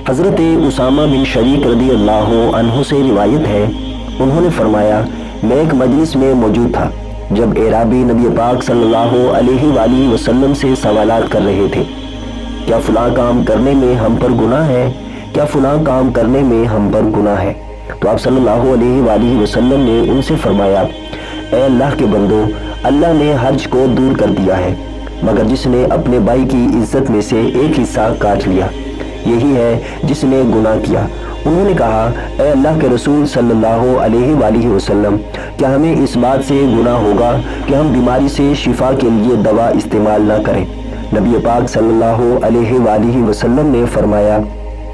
حضرت اسامہ بن شریک رضی اللہ عنہ سے روایت ہے، انہوں نے فرمایا میں ایک مجلس میں موجود تھا جب اعرابی نبی پاک صلی اللہ علیہ وآلہ وسلم سے سوالات کر رہے تھے، کیا فلاں کام کرنے میں ہم پر گناہ ہے؟ کیا فلاں کام کرنے میں ہم پر گناہ ہے؟ تو آپ صلی اللہ علیہ وآلہ وسلم نے ان سے فرمایا، اے اللہ کے بندو، اللہ نے حرج کو دور کر دیا ہے مگر جس نے اپنے بھائی کی عزت میں سے ایک حصہ کاٹ لیا، یہی ہے جس نے گناہ کیا۔ انہوں نے کہا، اے اللہ کے رسول صلی اللہ علیہ وآلہ وسلم، کیا ہمیں اس بات سے گناہ ہوگا کہ ہم بیماری سے شفا کے لیے دوا استعمال نہ کریں؟ نبی پاک صلی اللہ علیہ وآلہ وسلم نے فرمایا،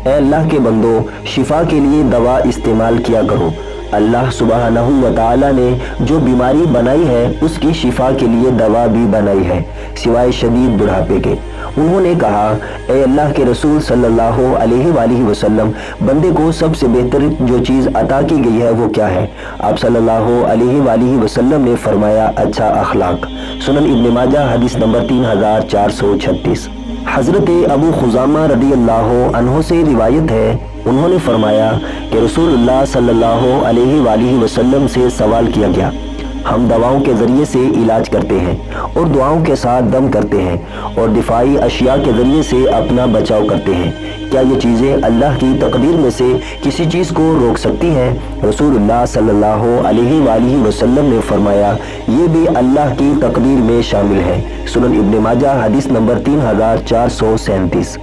اے اللہ کے بندو، شفا کے لیے دوا استعمال کیا کرو۔ اللہ سبحانہ و تعالی نے جو بیماری بنائی ہے اس کی شفا کے لیے دوا بھی بنائی ہے، سوائے شدید بڑھاپے کے۔ انہوں نے کہا، اے اللہ کے رسول صلی اللہ علیہ وآلہ وسلم، بندے کو سب سے بہتر جو چیز عطا کی گئی ہے وہ کیا ہے؟ آپ صلی اللہ علیہ وآلہ وسلم نے فرمایا، اچھا اخلاق۔ سنن ابن ماجہ حدیث نمبر 3436۔ حضرت ابو خزامہ رضی اللہ عنہ سے روایت ہے، انہوں نے فرمایا کہ رسول اللہ صلی اللہ علیہ وآلہ وسلم سے سوال کیا گیا، ہم دواؤں کے ذریعے سے علاج کرتے ہیں اور دعاؤں کے ساتھ دم کرتے ہیں اور دفاعی اشیاء کے ذریعے سے اپنا بچاؤ کرتے ہیں، کیا یہ چیزیں اللہ کی تقدیر میں سے کسی چیز کو روک سکتی ہیں؟ رسول اللہ صلی اللہ علیہ وآلہ وسلم نے فرمایا، یہ بھی اللہ کی تقدیر میں شامل ہے۔ سنن ابن ماجہ حدیث نمبر 3437۔